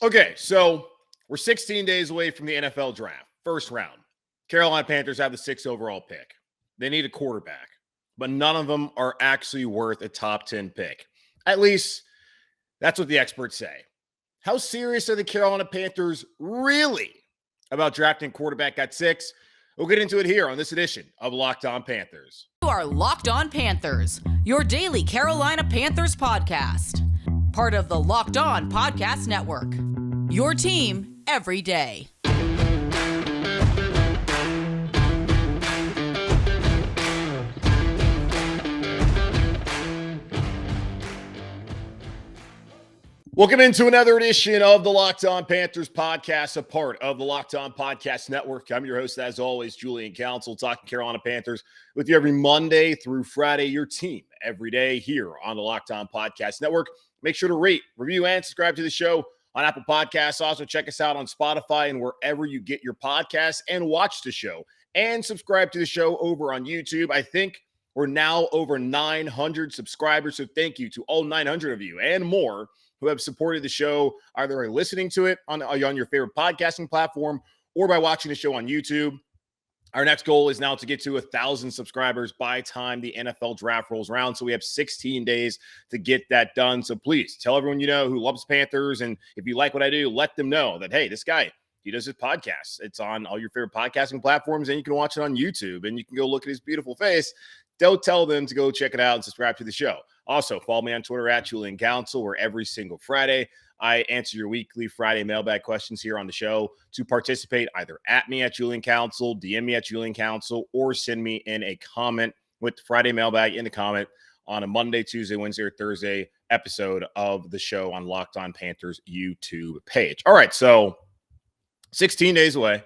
Okay, so we're 16 days away from the NFL draft. First round. Carolina Panthers have the 6th overall pick. They need a quarterback, but none of them are actually worth a top 10 pick. At least that's what the experts say. How serious are the Carolina Panthers really about drafting quarterback at 6? We'll get into it here on this edition of Locked On Panthers. You are Locked On Panthers, your daily Carolina Panthers podcast. Part of the Locked On Podcast Network. Your team every day. Welcome into another edition of the Locked On Panthers podcast, a part of the Locked On Podcast Network. I'm your host, as always, Julian Council, talking Carolina Panthers with you every Monday through Friday, your team every day here on the Locked On Podcast Network. Make sure to rate, review, and subscribe to the show on Apple Podcasts. Also, check us out on Spotify and wherever you get your podcasts, and watch the show and subscribe to the show over on YouTube. I think we're now over 900 subscribers, so thank you to all 900 of you and more who have supported the show, either by listening to it on your favorite podcasting platform or by watching the show on YouTube. Our next goal is now to get to 1,000 subscribers by time the NFL draft rolls around. So we have 16 days to get that done. So please tell everyone you know who loves Panthers. And if you like what I do, let them know that, hey, this guy, he does his podcast. It's on all your favorite podcasting platforms, and you can watch it on YouTube, and you can go look at his beautiful face. Don't tell them to go check it out and subscribe to the show. Also, follow me on Twitter at Julian Council, where every single Friday I answer your weekly Friday mailbag questions here on the show. To participate, either at me at Julian Council, DM me at Julian Council, or send me in a comment with Friday mailbag in the comment on a Monday, Tuesday, Wednesday, or Thursday episode of the show on Locked On Panthers YouTube page. All right, so 16 days away.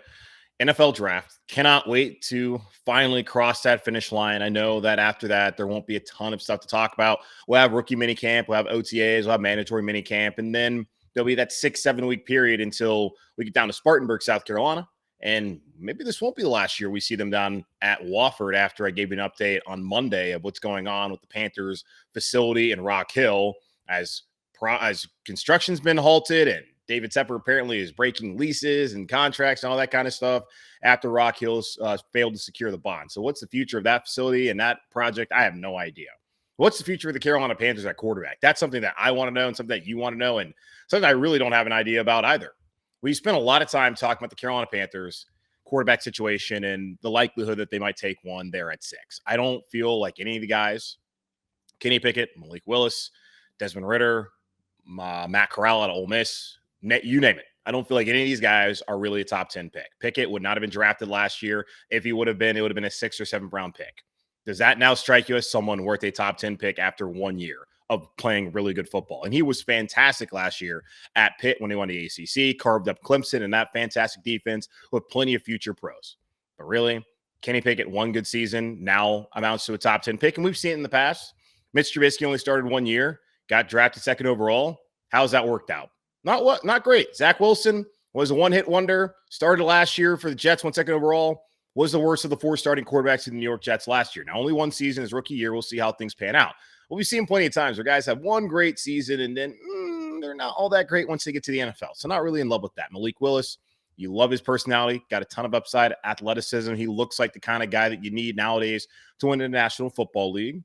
NFL draft. Cannot wait to finally cross that finish line. I know that after that, there won't be a ton of stuff to talk about. We'll have rookie minicamp, we'll have OTAs, we'll have mandatory minicamp, and then there'll be that 6-7 week period until we get down to Spartanburg, South Carolina. And maybe this won't be the last year we see them down at Wofford after I gave you an update on Monday of what's going on with the Panthers facility in Rock Hill as construction's been halted, and David Zappe apparently is breaking leases and contracts and all that kind of stuff after Rock Hill's failed to secure the bond. So what's the future of that facility and that project? I have no idea. What's the future of the Carolina Panthers at quarterback? That's something that I want to know, and something that you want to know, and something I really don't have an idea about either. We spent a lot of time talking about the Carolina Panthers quarterback situation and the likelihood that they might take one there at 6. I don't feel like any of the guys, Kenny Pickett, Malik Willis, Desmond Ridder, Matt Corral out of Ole Miss, you name it. I don't feel like any of these guys are really a top 10 pick. Pickett would not have been drafted last year. If he would have been, it would have been a 6th or 7th round pick. Does that now strike you as someone worth a top 10 pick after 1 year of playing really good football? And he was fantastic last year at Pitt when he won the ACC, carved up Clemson and that fantastic defense with plenty of future pros. But really, Kenny Pickett, one good season, now amounts to a top 10 pick. And we've seen it in the past. Mitch Trubisky only started 1 year, got drafted 2nd overall. How's that worked out? Not great. Zach Wilson was a one-hit wonder, started last year for the Jets, 2nd overall, was the worst of the 4 starting quarterbacks in the New York Jets last year. Now, only 1 season, his rookie year. We'll see how things pan out. Well, we've seen plenty of times where guys have 1 great season and then they're not all that great once they get to the NFL. So not really in love with that. Malik Willis, you love his personality, got a ton of upside, athleticism. He looks like the kind of guy that you need nowadays to win the National Football League.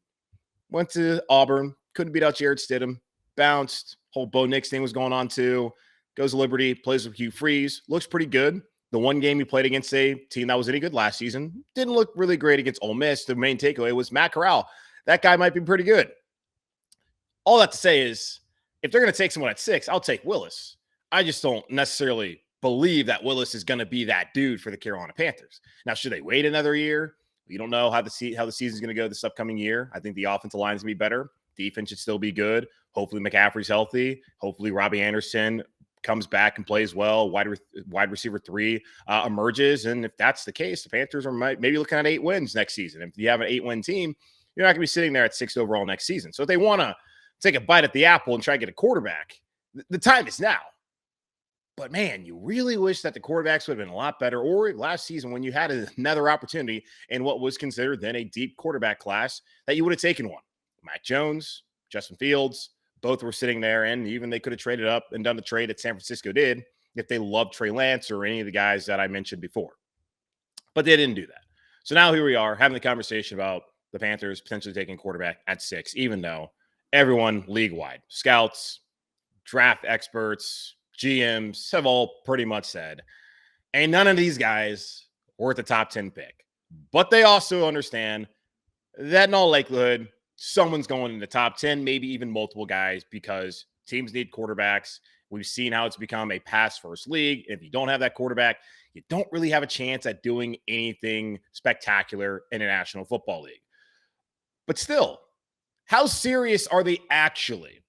Went to Auburn, couldn't beat out Jarrett Stidham, bounced. Whole Bo Nix thing was going on too. Goes to Liberty, plays with Hugh Freeze. Looks pretty good. The one game he played against a team that was any good last season didn't look really great against Ole Miss. The main takeaway was Matt Corral. That guy might be pretty good. All that to say is, if they're going to take someone at 6, I'll take Willis. I just don't necessarily believe that Willis is going to be that dude for the Carolina Panthers. Now, should they wait another year? We don't know how the season's going to go this upcoming year. I think the offensive line is going to be better. Defense should still be good. Hopefully McCaffrey's healthy. Hopefully Robbie Anderson comes back and plays well. Wide receiver 3 emerges. And if that's the case, the Panthers are maybe looking at 8 wins next season. If you have an 8-win team, you're not going to be sitting there at 6th overall next season. So if they want to take a bite at the apple and try to get a quarterback, the time is now. But, man, you really wish that the quarterbacks would have been a lot better. Or last season when you had another opportunity in what was considered then a deep quarterback class, that you would have taken one. Mac Jones, Justin Fields, both were sitting there, and even they could have traded up and done the trade that San Francisco did if they loved Trey Lance or any of the guys that I mentioned before. But they didn't do that. So now here we are having the conversation about the Panthers potentially taking quarterback at 6, even though everyone league-wide, scouts, draft experts, GMs have all pretty much said, ain't none of these guys worth a top 10 pick. But they also understand that in all likelihood, someone's going in the top 10, maybe even multiple guys, because teams need quarterbacks. We've seen how it's become a pass-first league. If you don't have that quarterback, you don't really have a chance at doing anything spectacular in a National Football League. But still, how serious are they actually?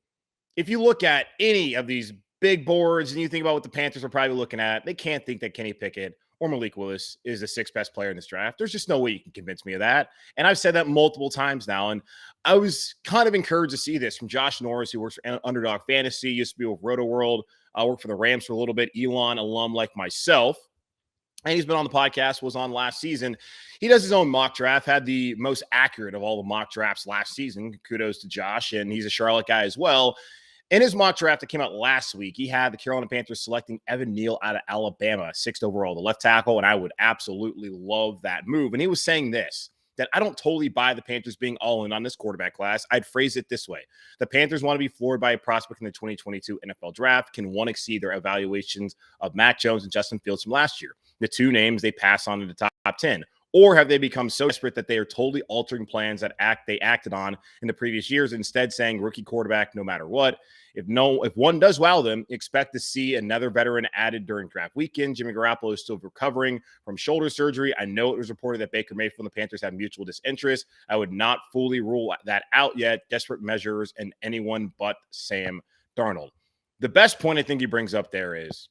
If you look at any of these big boards and you think about what the Panthers are probably looking at, they can't think that Kenny Pickett or Malik Willis is the 6th best player in this draft. There's just no way you can convince me of that. And I've said that multiple times now. And I was kind of encouraged to see this from Josh Norris, who works for Underdog Fantasy, used to be with Roto World. I worked for the Rams for a little bit, Elon alum like myself. And he's been on the podcast, was on last season. He does his own mock draft, had the most accurate of all the mock drafts last season. Kudos to Josh. And he's a Charlotte guy as well. In his mock draft that came out last week, he had the Carolina Panthers selecting Evan Neal out of Alabama, 6th overall, the left tackle, and I would absolutely love that move. And he was saying this, that I don't totally buy the Panthers being all in on this quarterback class. I'd phrase it this way. The Panthers want to be floored by a prospect in the 2022 NFL draft. Can one exceed their evaluations of Matt Jones and Justin Fields from last year? The two names they pass on to the top 10. Or have they become so desperate that they are totally altering plans that they acted on in the previous years, instead saying rookie quarterback no matter what? If one does wow them, expect to see another veteran added during draft weekend. Jimmy Garoppolo is still recovering from shoulder surgery. I know it was reported that Baker Mayfield and the Panthers have mutual disinterest. I would not fully rule that out yet. Desperate measures and anyone but Sam Darnold. The best point I think he brings up there is,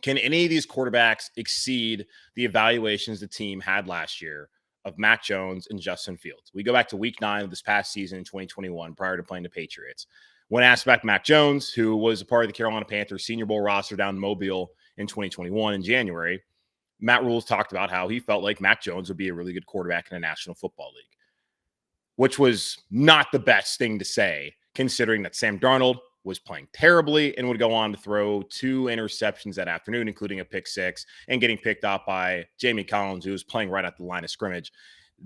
can any of these quarterbacks exceed the evaluations the team had last year of Mac Jones and Justin Fields? We go back to week 9 of this past season in 2021 prior to playing the Patriots. When asked about Mac Jones, who was a part of the Carolina Panthers Senior Bowl roster down in Mobile in 2021 in January, Matt Rhule talked about how he felt like Mac Jones would be a really good quarterback in a National Football League, which was not the best thing to say, considering that Sam Darnold was playing terribly and would go on to throw 2 interceptions that afternoon, including a pick 6, and getting picked off by Jamie Collins, who was playing right at the line of scrimmage.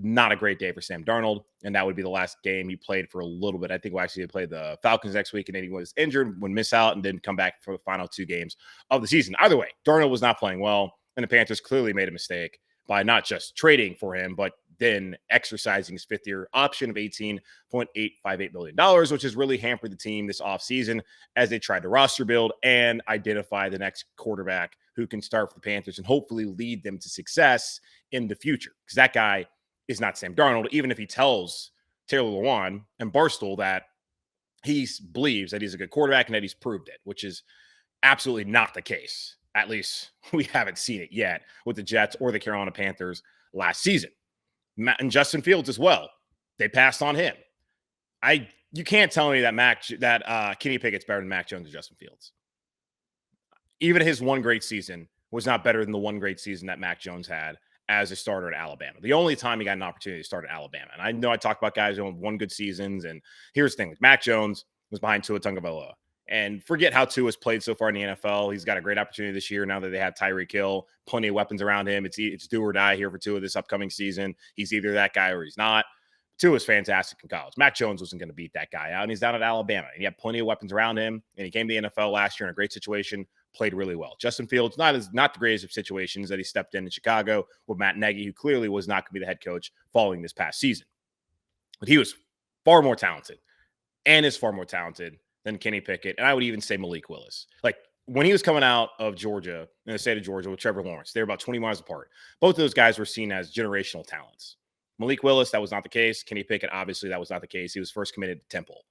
Not a great day for Sam Darnold, and that would be the last game he played for a little bit. I think we'll actually play the Falcons next week, and then he was injured, would miss out, and didn't come back for the final 2 games of the season. Either way, Darnold was not playing well, and the Panthers clearly made a mistake by not just trading for him, but then exercising his 5th-year option of $18.858 million, which has really hampered the team this offseason as they tried to roster build and identify the next quarterback who can start for the Panthers and hopefully lead them to success in the future. Because that guy is not Sam Darnold, even if he tells Taylor Lewan and Barstool that he believes that he's a good quarterback and that he's proved it, which is absolutely not the case. At least we haven't seen it yet with the Jets or the Carolina Panthers last season. Matt and Justin Fields as well. They passed on him. You can't tell me that Kenny Pickett's better than Mac Jones and Justin Fields. Even his one great season was not better than the one great season that Mac Jones had as a starter at Alabama. The only time he got an opportunity to start at Alabama. And I know I talk about guys who have won good seasons. And here's the thing. Like Mac Jones was behind Tua Tagovailoa. And forget how Tua has played so far in the NFL. He's got a great opportunity this year now that they have Tyreek Hill, plenty of weapons around him. It's do or die here for Tua this upcoming season. He's either that guy or he's not. Tua is fantastic in college. Mac Jones wasn't going to beat that guy out, and he's down at Alabama. And he had plenty of weapons around him, and he came to the NFL last year in a great situation, played really well. Justin Fields, not the greatest of situations that he stepped in Chicago with Matt Nagy, who clearly was not going to be the head coach following this past season. But he was far more talented and is far more talented than Kenny Pickett, and I would even say Malik Willis. Like, when he was coming out of Georgia, in the state of Georgia, with Trevor Lawrence, they were about 20 miles apart. Both of those guys were seen as generational talents. Malik Willis, that was not the case. Kenny Pickett, obviously, that was not the case. He was first committed to Temple.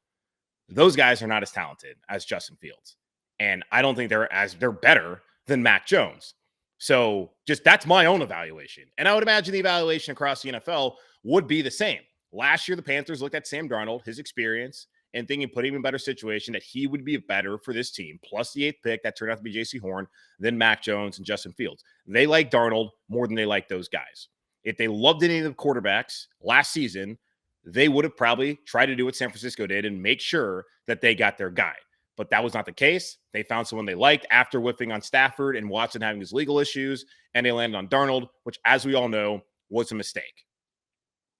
Those guys are not as talented as Justin Fields, and I don't think they're better than Mac Jones. So that's my own evaluation, and I would imagine the evaluation across the NFL would be the same. Last year, the Panthers looked at Sam Darnold, his experience, and thinking put him in a better situation, that he would be better for this team, plus the 8th pick that turned out to be J.C. Horn, than Mac Jones and Justin Fields. They like Darnold more than they like those guys. If they loved any of the quarterbacks last season, they would have probably tried to do what San Francisco did and make sure that they got their guy. But that was not the case. They found someone they liked after whiffing on Stafford and Watson having his legal issues, and they landed on Darnold, which, as we all know, was a mistake.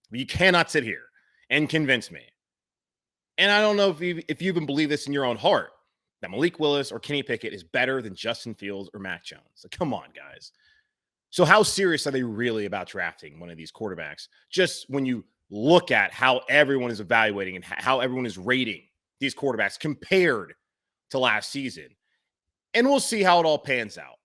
But you cannot sit here and convince me, and I don't know if you even believe this in your own heart, that Malik Willis or Kenny Pickett is better than Justin Fields or Mac Jones. Like, come on, guys. So how serious are they really about drafting one of these quarterbacks? Just when you look at how everyone is evaluating and how everyone is rating these quarterbacks compared to last season. And we'll see how it all pans out.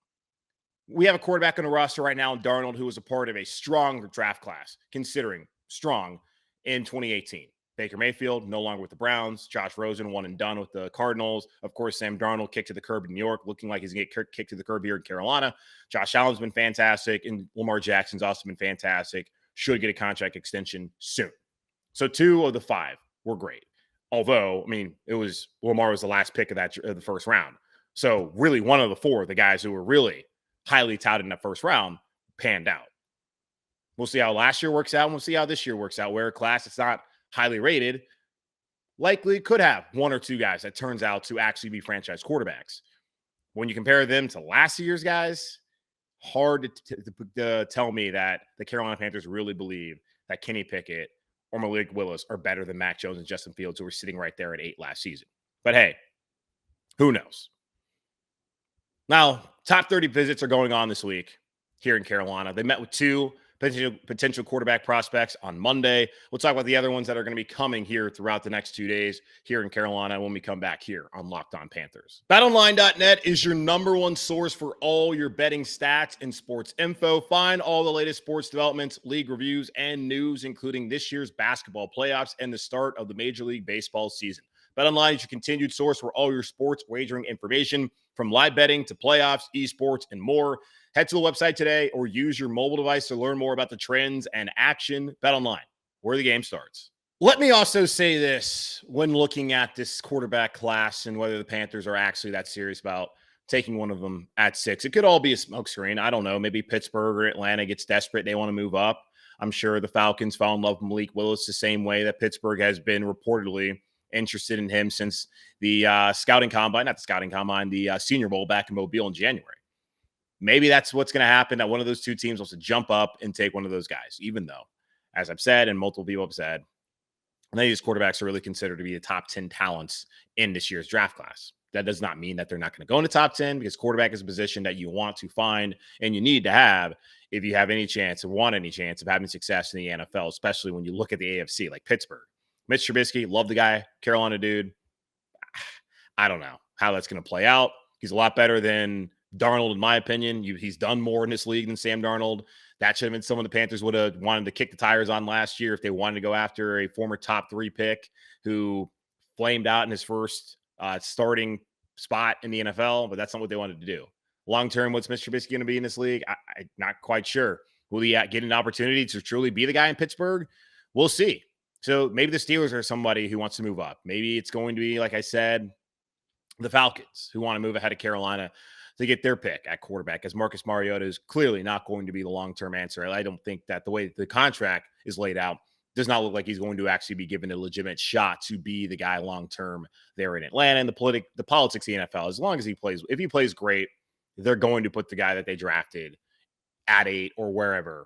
We have a quarterback on the roster right now, Darnold, who was a part of a strong draft class, considering strong, in 2018. Baker Mayfield, no longer with the Browns. Josh Rosen, one and done with the Cardinals. Of course, Sam Darnold kicked to the curb in New York, looking like he's going to get kicked to the curb here in Carolina. Josh Allen's been fantastic, and Lamar Jackson's also been fantastic. Should get a contract extension soon. So 2 of the 5 were great. Although, I mean, Lamar was the last pick of the first round. So really 1 of the 4, the guys who were really highly touted in that first round, panned out. We'll see how last year works out, and we'll see how this year works out, where a class that's not highly rated likely could have 1 or 2 guys that turns out to actually be franchise quarterbacks. When you compare them to last year's guys, hard to tell me that the Carolina Panthers really believe that Kenny Pickett or Malik Willis are better than Mac Jones and Justin Fields, who were sitting right there at 8 last season. But hey, who knows? Now, top 30 visits are going on this week here in Carolina. They met with 2 potential quarterback prospects on Monday. We'll talk about the other ones that are going to be coming here throughout the next 2 days here in Carolina when we come back here on Locked On Panthers. BetOnline.net is your number 1 source for all your betting stats and sports info. Find all the latest sports developments, league reviews, and news, including this year's basketball playoffs and the start of the Major League Baseball season. BetOnline is your continued source for all your sports wagering information, from live betting to playoffs, esports, and more. Head to the website today or use your mobile device to learn more about the trends and action. BetOnline, where the game starts. Let me also say this when looking at this quarterback class and whether the Panthers are actually that serious about taking one of them at 6. It could all be a smokescreen. I don't know. Maybe Pittsburgh or Atlanta gets desperate. They want to move up. I'm sure the Falcons fell in love with Malik Willis the same way that Pittsburgh has been reportedly interested in him since the the Senior Bowl back in Mobile in January. Maybe that's what's going to happen, that one of those 2 teams wants to jump up and take one of those guys, even though, as I've said and multiple people have said, many of these quarterbacks are really considered to be the top 10 talents in this year's draft class. That does not mean that they're not going to go in the top 10, because quarterback is a position that you want to find and you need to have if you have any chance or want any chance of having success in the NFL, especially when you look at the AFC, like Pittsburgh. Mitch Trubisky, love the guy, Carolina dude. I don't know how that's going to play out. He's a lot better than Darnold, in my opinion. He's done more in this league than Sam Darnold. That should have been someone the Panthers would have wanted to kick the tires on last year if they wanted to go after a former top 3 pick who flamed out in his first starting spot in the NFL, but that's not what they wanted to do. Long-term, what's Mr. Trubisky going to be in this league? I'm not quite sure. Will he get an opportunity to truly be the guy in Pittsburgh? We'll see. So maybe the Steelers are somebody who wants to move up. Maybe it's going to be, like I said, the Falcons who want to move ahead of Carolina to get their pick at quarterback, as Marcus Mariota is clearly not going to be the long-term answer. I don't think that the way the contract is laid out does not look like he's going to actually be given a legitimate shot to be the guy long-term there in Atlanta. And the politics of the NFL, as long as if he plays great, they're going to put the guy that they drafted at 8 or wherever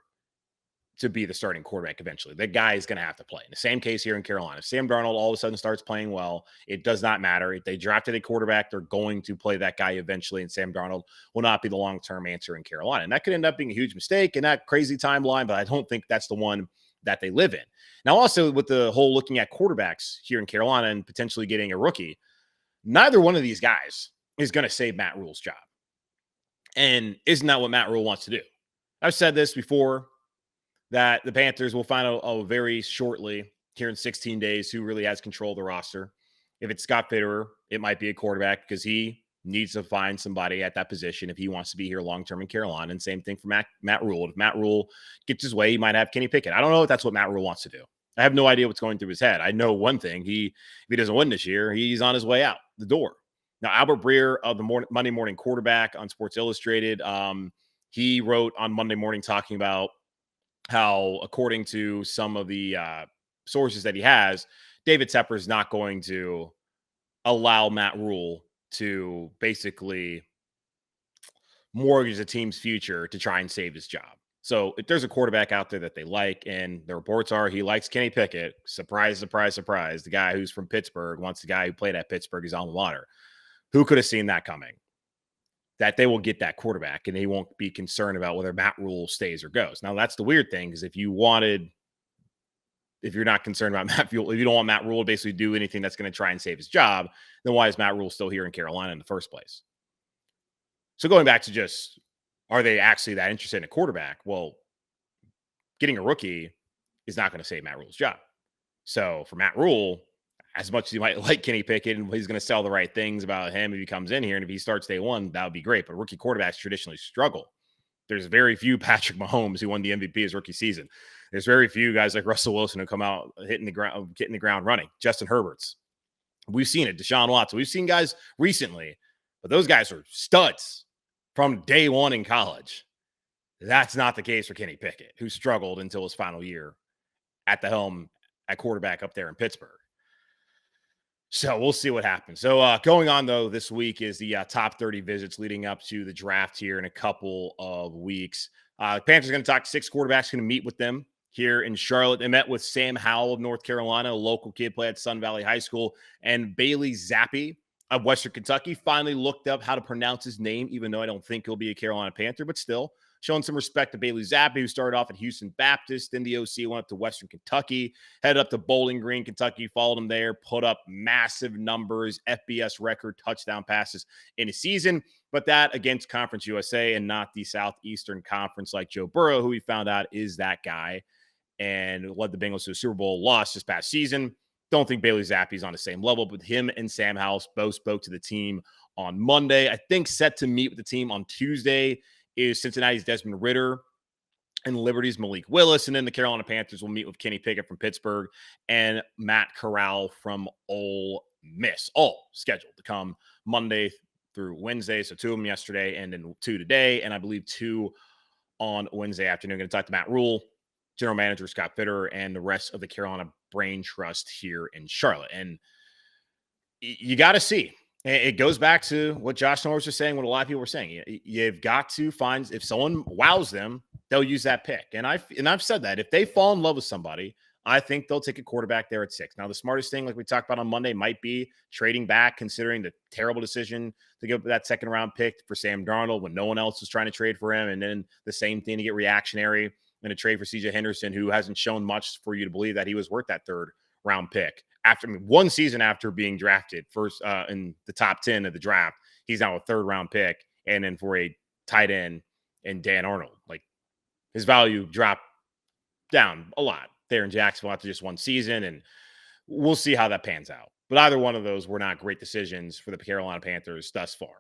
to be the starting quarterback eventually. That guy is going to have to play. In the same case here in Carolina, if Sam Darnold all of a sudden starts playing well, it does not matter. If they drafted a quarterback, they're going to play that guy eventually, and Sam Darnold will not be the long-term answer in Carolina. And that could end up being a huge mistake in that crazy timeline, but I don't think that's the one that they live in. Now, also with the whole looking at quarterbacks here in Carolina and potentially getting a rookie, neither one of these guys is going to save Matt Rhule's job. And isn't that what Matt Rhule wants to do? I've said this before, that the Panthers will find out very shortly here in 16 days who really has control of the roster. If it's Scott Fitterer, it might be a quarterback because he needs to find somebody at that position if he wants to be here long-term in Carolina. And same thing for Matt Rhule. If Matt Rhule gets his way, he might have Kenny Pickett. I don't know if that's what Matt Rhule wants to do. I have no idea what's going through his head. I know one thing. If he doesn't win this year, he's on his way out the door. Now, Albert Breer of the Monday Morning Quarterback on Sports Illustrated, he wrote on Monday morning talking about how, according to some of the sources that he has, David Tepper is not going to allow Matt Rhule to basically mortgage the team's future to try and save his job. So if there's a quarterback out there that they like, and the reports are he likes Kenny Pickett, surprise, surprise, surprise, the guy who's from Pittsburgh wants the guy who played at Pittsburgh, his alma mater. Who could have seen that coming? That they will get that quarterback and they won't be concerned about whether Matt Rhule stays or goes. Now, that's the weird thing, because if you're not concerned about Matt Rhule, if you don't want Matt Rhule to basically do anything that's going to try and save his job, then why is Matt Rhule still here in Carolina in the first place? So going back to just, are they actually that interested in a quarterback? Well, getting a rookie is not going to save Matt Rhule's job. So for Matt Rhule, as much as you might like Kenny Pickett and he's going to sell the right things about him if he comes in here, and if he starts day one, that would be great. But rookie quarterbacks traditionally struggle. There's very few Patrick Mahomes who won the MVP his rookie season. There's very few guys like Russell Wilson who come out hitting the ground running. Justin Herbert's. We've seen it. Deshaun Watson. We've seen guys recently, but those guys are studs from day one in college. That's not the case for Kenny Pickett, who struggled until his final year at the helm at quarterback up there in Pittsburgh. So we'll see what happens. So going on, though, this week is the top 30 visits leading up to the draft here in a couple of weeks. Panthers are going to talk to 6 quarterbacks, going to meet with them here in Charlotte. They met with Sam Howell of North Carolina, a local kid, played at Sun Valley High School, and Bailey Zappe of Western Kentucky. Finally looked up how to pronounce his name, even though I don't think he'll be a Carolina Panther, but still showing some respect to Bailey Zappe, who started off at Houston Baptist, then the OC, went up to Western Kentucky, headed up to Bowling Green, Kentucky, followed him there, put up massive numbers, FBS record touchdown passes in a season, but that against Conference USA and not the Southeastern Conference like Joe Burrow, who we found out is that guy and led the Bengals to a Super Bowl, loss this past season. Don't think Bailey Zappe is on the same level, but him and Sam Howell both spoke to the team on Monday. I think set to meet with the team on Tuesday is Cincinnati's Desmond Ridder and Liberty's Malik Willis. And then the Carolina Panthers will meet with Kenny Pickett from Pittsburgh and Matt Corral from Ole Miss. All scheduled to come Monday through Wednesday. So 2 of them yesterday and then 2 today. And I believe 2 on Wednesday afternoon. Going to talk to Matt Rhule, General Manager Scott Fitter, and the rest of the Carolina Brain Trust here in Charlotte. And you got to see. It goes back to what Josh Norris was saying, what a lot of people were saying. You've got to find, if someone wows them, they'll use that pick. And I've said that. If they fall in love with somebody, I think they'll take a quarterback there at 6. Now, the smartest thing, like we talked about on Monday, might be trading back, considering the terrible decision to give that second-round pick for Sam Darnold when no one else was trying to trade for him, and then the same thing to get reactionary in a trade for C.J. Henderson, who hasn't shown much for you to believe that he was worth that third-round pick. After one season after being drafted first in the top 10 of the draft, he's now a 3rd-round pick, and then for a tight end and Dan Arnold, like his value dropped down a lot there in Jacksonville after just one season, and we'll see how that pans out. But either one of those were not great decisions for the Carolina Panthers thus far.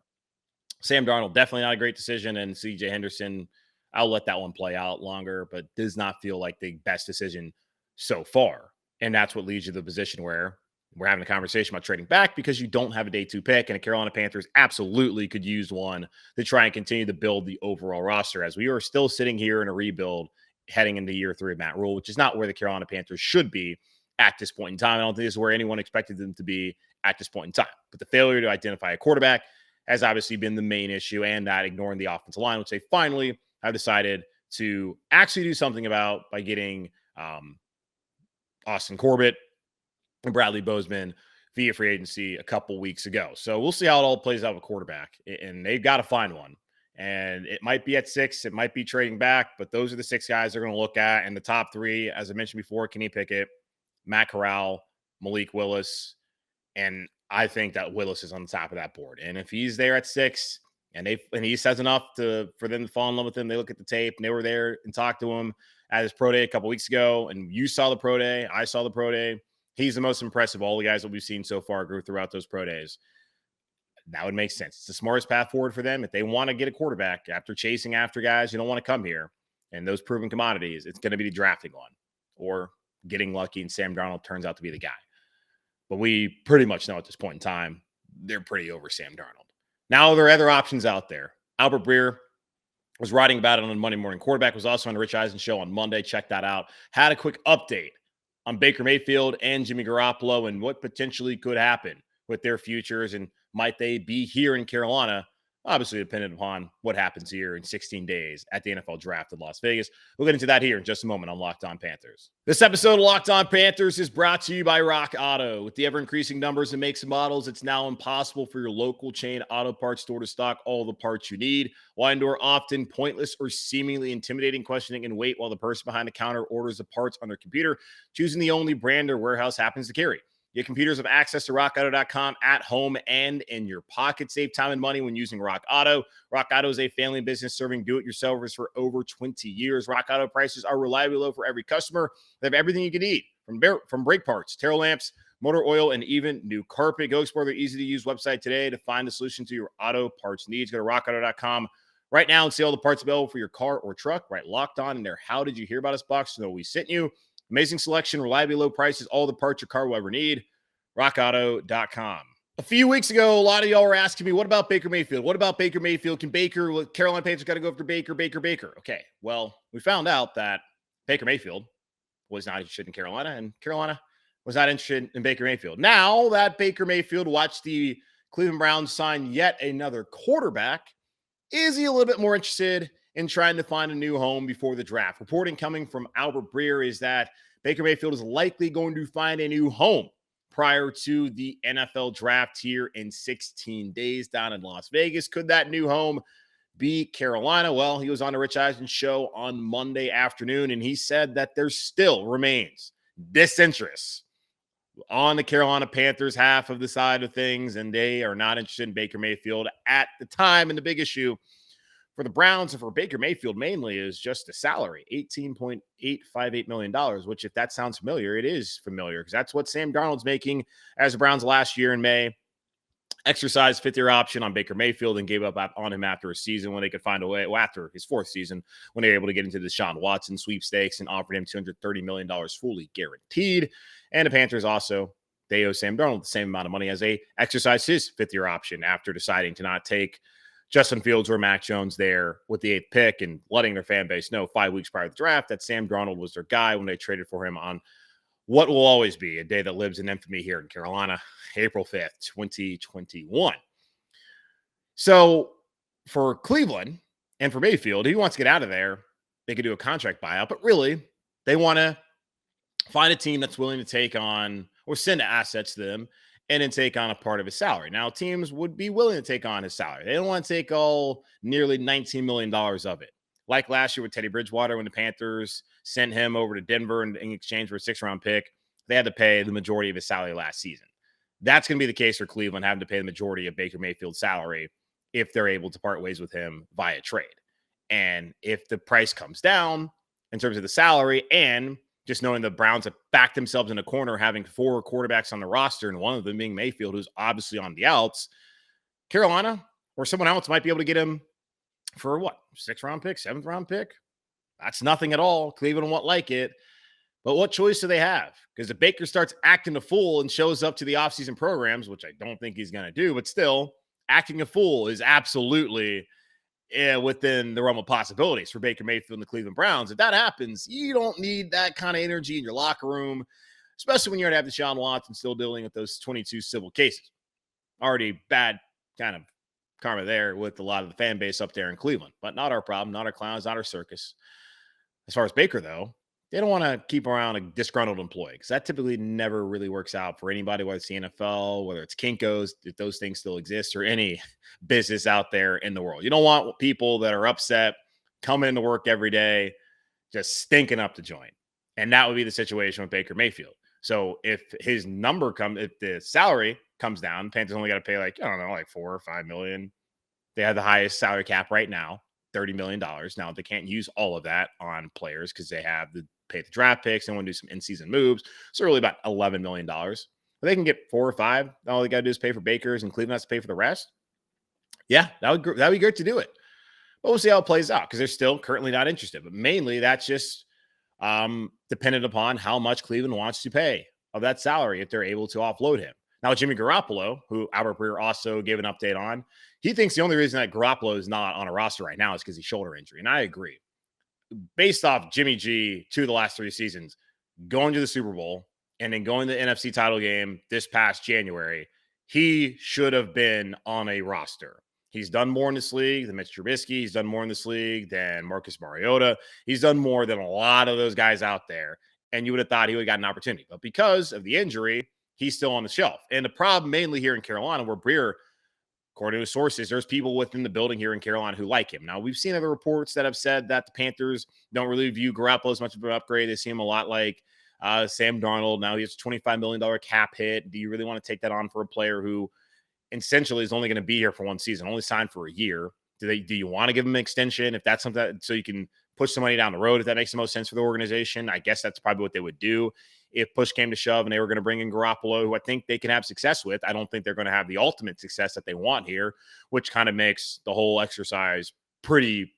Sam Darnold, definitely not a great decision, and C.J. Henderson, I'll let that one play out longer, but does not feel like the best decision so far. And that's what leads you to the position where we're having a conversation about trading back, because you don't have a day 2 pick, and the Carolina Panthers absolutely could use one to try and continue to build the overall roster, as we are still sitting here in a rebuild heading into year 3 of Matt Rhule, which is not where the Carolina Panthers should be at this point in time. I don't think this is where anyone expected them to be at this point in time. But the failure to identify a quarterback has obviously been the main issue, and that ignoring the offensive line, which they finally have decided to actually do something about by getting Austin Corbett and Bradley Bozeman via free agency a couple weeks ago. So we'll see how it all plays out with quarterback, and they've got to find one. And it might be at 6, it might be trading back, but those are the 6 guys they're going to look at. And the top 3, as I mentioned before, Kenny Pickett, Matt Corral, Malik Willis, and I think that Willis is on the top of that board. And if he's there at 6 and he says enough for them to fall in love with him, they look at the tape, and they were there and talked to him at his pro day a couple weeks ago, and you saw the pro day, I saw the pro day. He's the most impressive of all the guys that we've seen so far throughout those pro days. That would make sense. It's the smartest path forward for them. If they want to get a quarterback after chasing after guys you don't want to come here, and those proven commodities, it's going to be the drafting one or getting lucky and Sam Darnold turns out to be the guy. But we pretty much know at this point in time, they're pretty over Sam Darnold. Now there are other options out there. Albert Breer was writing about it on Monday Morning Quarterback, was also on the Rich Eisen show on Monday. Check that out. Had a quick update on Baker Mayfield and Jimmy Garoppolo and what potentially could happen with their futures, and might they be here in Carolina, obviously dependent upon what happens here in 16 days at the NFL Draft in Las Vegas. We'll get into that here in just a moment on Locked On Panthers. This episode of Locked On Panthers is brought to you by Rock Auto. With the ever-increasing numbers and makes and models, it's now impossible for your local chain auto parts store to stock all the parts you need. Why endure often pointless or seemingly intimidating questioning and wait while the person behind the counter orders the parts on their computer, choosing the only brand their warehouse happens to carry? Your computers have access to rockauto.com at home and in your pocket. Save time and money when using Rock Auto. Rock Auto is a family business serving do-it-yourselfers for over 20 years. Rock Auto prices are reliably low for every customer. They have everything you can need, from brake parts, tail lamps, motor oil, and even new carpet. Go explore their easy-to-use website today to find the solution to your auto parts needs. Go to rockauto.com right now and see all the parts available for your car or truck. Right, Locked On in their How Did You Hear About Us box to know we sent you. Amazing selection, reliably low prices, all the parts your car will ever need. rockauto.com. A few weeks ago, a lot of y'all were asking me, what about Baker Mayfield? What about Baker Mayfield? Carolina Panthers got to go after Baker? Okay, well, we found out that Baker Mayfield was not interested in Carolina, and Carolina was not interested in Baker Mayfield. Now that Baker Mayfield watched the Cleveland Browns sign yet another quarterback, is he a little bit more interested in trying to find a new home before the draft? Reporting coming from Albert Breer is that Baker Mayfield is likely going to find a new home prior to the NFL draft here in 16 days down in Las Vegas. Could that new home be Carolina? Well, he was on the Rich Eisen show on Monday afternoon, and he said that there still remains disinterest on the Carolina Panthers half of the side of things, and they are not interested in Baker Mayfield at the time. And the big issue for the Browns and for Baker Mayfield mainly is just the salary, $18.858 million, which, if that sounds familiar, it is familiar because that's what Sam Darnold's making as the Browns last year in May. Exercised fifth-year option on Baker Mayfield and gave up on him after a season when they could find a way, after his fourth season, when they were able to get into the Deshaun Watson sweepstakes and offered him $230 million fully guaranteed. And the Panthers also, they owe Sam Darnold the same amount of money as they exercised his fifth-year option after deciding to not take Justin Fields or Mac Jones there with the 8th pick and letting their fan base know 5 weeks prior to the draft that Sam Darnold was their guy when they traded for him on what will always be a day that lives in infamy here in Carolina, April 5th, 2021. So for Cleveland and for Mayfield, he wants to get out of there. They could do a contract buyout, but really they want to find a team that's willing to take on or send assets to them and then take on a part of his salary. Now, teams would be willing to take on his salary. They don't want to take all nearly $19 million of it. Like last year with Teddy Bridgewater when the Panthers sent him over to Denver in exchange for a 6th-round pick, they had to pay the majority of his salary last season. That's going to be the case for Cleveland, having to pay the majority of Baker Mayfield's salary if they're able to part ways with him via trade. And if the price comes down in terms of the salary, and just knowing the Browns have backed themselves in a corner, having 4 quarterbacks on the roster, and one of them being Mayfield, who's obviously on the outs, Carolina or someone else might be able to get him for what? 6th-round pick, 7th-round pick? That's nothing at all. Cleveland won't like it. But what choice do they have? Because if Baker starts acting a fool and shows up to the offseason programs, which I don't think he's going to do, but still, acting a fool is absolutely within the realm of possibilities for Baker Mayfield and the Cleveland Browns. If that happens, you don't need that kind of energy in your locker room, especially when you're going to have Deshaun Watson still dealing with those 22 civil cases. Already bad kind of karma there with a lot of the fan base up there in Cleveland, but not our problem, not our clowns, not our circus. As far as Baker, though, they don't want to keep around a disgruntled employee because that typically never really works out for anybody, whether it's the NFL, whether it's Kinko's, if those things still exist, or any business out there in the world. You don't want people that are upset coming into work every day, just stinking up the joint. And that would be the situation with Baker Mayfield. So if his number if the salary comes down, Panthers only got to pay like 4 or 5 million. They have the highest salary cap right now, $30 million. Now they can't use all of that on players because they have to pay the draft picks and want to do some in-season moves. So really about $11 million. But they can get 4 or 5. All they got to do is pay for Baker's, and Cleveland has to pay for the rest. Yeah, that would be great to do it. But we'll see how it plays out because they're still currently not interested. But mainly that's just dependent upon how much Cleveland wants to pay of that salary if they're able to offload him. Now, Jimmy Garoppolo, who Albert Breer also gave an update on, he thinks the only reason that Garoppolo is not on a roster right now is because he's shoulder injury. And I agree. Based off Jimmy G, 2 of the last 3 seasons, going to the Super Bowl and then going to the NFC title game this past January, he should have been on a roster. He's done more in this league than Mitch Trubisky. He's done more in this league than Marcus Mariota. He's done more than a lot of those guys out there. And you would have thought he would have got an opportunity. But because of the injury, he's still on the shelf. And the problem mainly here in Carolina, where Breer, according to sources, there's people within the building here in Carolina who like him. Now, we've seen other reports that have said that the Panthers don't really view Garoppolo as much of an upgrade. They see him a lot like Sam Darnold. Now he has a $25 million cap hit. Do you really want to take that on for a player who essentially is only going to be here for one season, only signed for a year? Do you want to give him an extension if that's something so you can push somebody down the road, if that makes the most sense for the organization? I guess that's probably what they would do if push came to shove and they were going to bring in Garoppolo, who I think they can have success with. I don't think they're going to have the ultimate success that they want here, which kind of makes the whole exercise pretty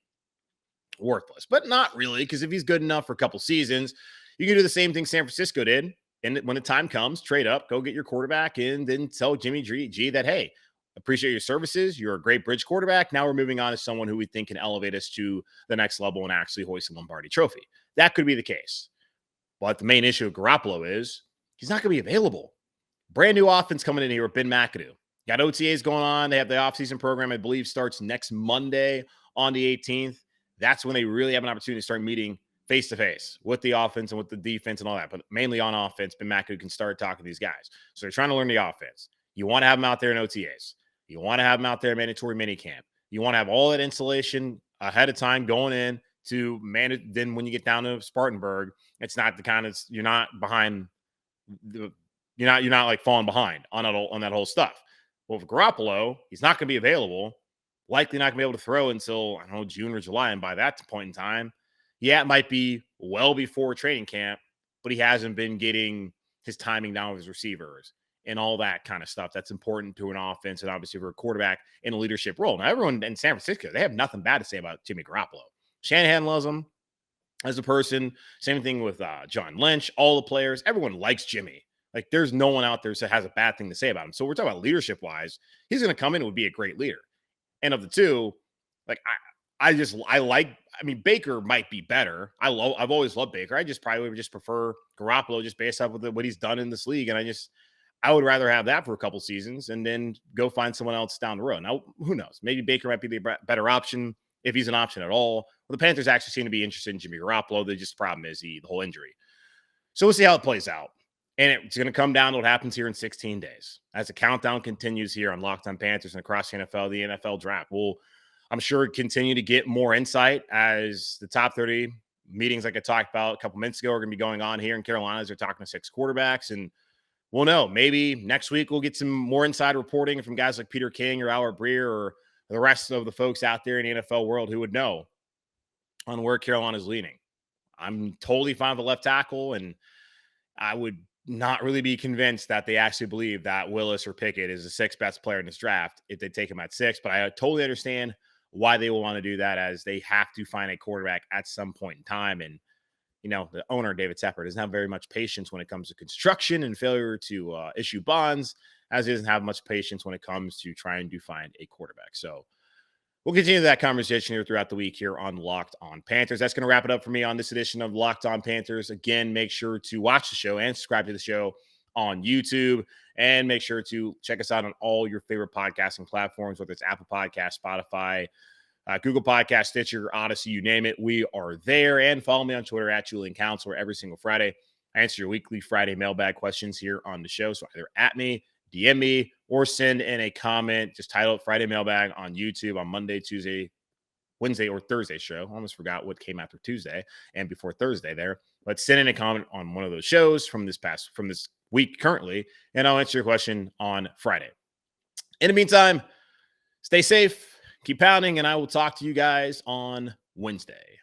worthless. But not really, because if he's good enough for a couple seasons, you can do the same thing San Francisco did. And when the time comes, trade up, go get your quarterback, and then tell Jimmy G that, hey, appreciate your services. You're a great bridge quarterback. Now we're moving on to someone who we think can elevate us to the next level and actually hoist a Lombardi trophy. That could be the case. But the main issue with Garoppolo is he's not going to be available. Brand new offense coming in here with Ben McAdoo. Got OTAs going on. They have the offseason program, I believe, starts next Monday on the 18th. That's when they really have an opportunity to start meeting face-to-face with the offense and with the defense and all that. But mainly on offense, Ben McAdoo can start talking to these guys. So they're trying to learn the offense. You want to have them out there in OTAs. You want to have them out there in mandatory minicamp. You want to have all that insulation ahead of time going in to manage. Then when you get down to Spartanburg, it's not the kind of, you're not behind the, you're not like falling behind on that whole stuff. Well, for Garoppolo, he's not going to be available, likely not going to be able to throw until, I don't know, June or July. And by that point in time, yeah, it might be well before training camp, but he hasn't been getting his timing down with his receivers and all that kind of stuff that's important to an offense and obviously for a quarterback in a leadership role. Now, everyone in San Francisco, they have nothing bad to say about Jimmy Garoppolo. Shanahan loves him as a person. Same thing with John Lynch, all the players. Everyone likes Jimmy. Like, there's no one out there that has a bad thing to say about him. So we're talking about leadership-wise. He's going to come in and would be a great leader. And of the two, like, I mean, Baker might be better. I've always loved Baker. I just probably would just prefer Garoppolo just based off of what he's done in this league. And I would rather have that for a couple seasons and then go find someone else down the road. Now, who knows? Maybe Baker might be the better option if he's an option at all. Well, the Panthers actually seem to be interested in Jimmy Garoppolo. The problem is the whole injury. So we'll see how it plays out. And it's going to come down to what happens here in 16 days. As the countdown continues here on Locked On Panthers and across the NFL, the NFL draft will, I'm sure, continue to get more insight as the top 30 meetings, like I talked about a couple minutes ago, are going to be going on here in Carolina as they're talking to 6 quarterbacks. And we'll know. Maybe next week we'll get some more inside reporting from guys like Peter King or Albert Breer or the rest of the folks out there in the NFL world who would know on where Carolina's leaning. I'm totally fine with the left tackle, and I would not really be convinced that they actually believe that Willis or Pickett is the 6th best player in this draft if they take him at 6. But I totally understand why they will want to do that, as they have to find a quarterback at some point in time. And, you know, the owner, David Tepper, doesn't have very much patience when it comes to construction and failure to issue bonds, as he doesn't have much patience when it comes to trying to find a quarterback. So we'll continue that conversation here throughout the week here on Locked On Panthers. That's going to wrap it up for me on this edition of Locked On Panthers. Again, make sure to watch the show and subscribe to the show on YouTube, and make sure to check us out on all your favorite podcasting platforms, whether it's Apple Podcasts, Spotify, Google Podcast, Stitcher, Odyssey, you name it. We are there. And follow me on Twitter at Julian Council, where every single Friday I answer your weekly Friday mailbag questions here on the show. So either at me, DM me, or send in a comment. Just title it Friday Mailbag on YouTube on Monday, Tuesday, Wednesday, or Thursday show. I almost forgot what came after Tuesday and before Thursday there. But send in a comment on one of those shows from this week currently, and I'll answer your question on Friday. In the meantime, stay safe, keep pounding, and I will talk to you guys on Wednesday.